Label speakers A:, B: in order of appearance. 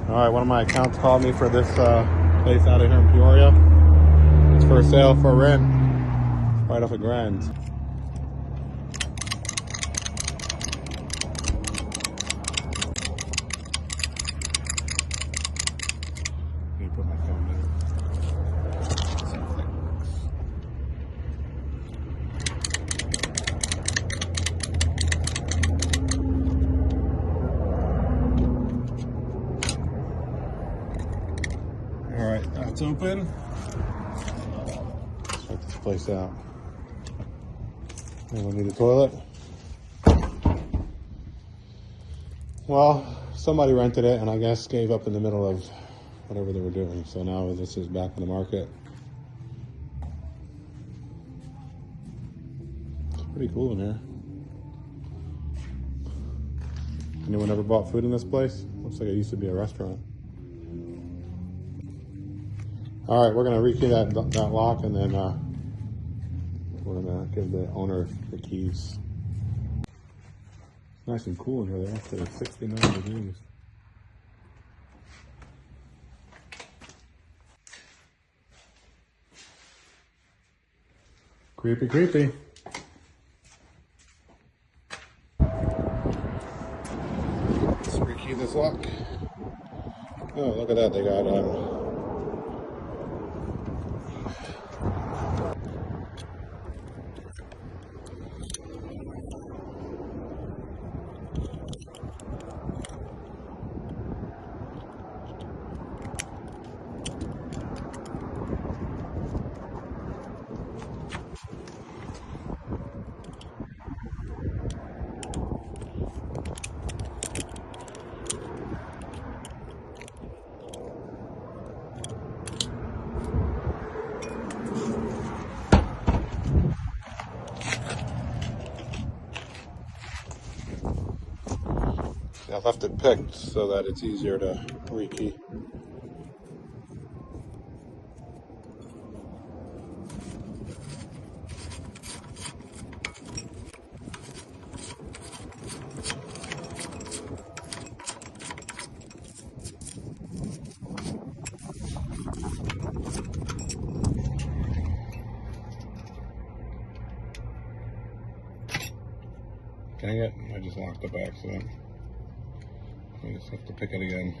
A: All right, one of my accounts called me for this place out of here in Peoria. It's for sale for rent, right off of Grand. Let me put my phone there. All right, that's open. Let's check this place out. Anyone need a toilet? Well, somebody rented it and I guess gave up in the middle of whatever they were doing. So now this is back on the market. It's pretty cool in here. Anyone ever bought food in this place? Looks like it used to be a restaurant. All right, we're gonna rekey that lock, and then we're gonna give the owner the keys. It's nice and cool in here. They're actually 69 degrees. Creepy, creepy. Let's rekey this lock. Oh, look at that. They got I left it picked so that it's easier to rekey. Dang it, I just locked it by accident. I just have to pick it again.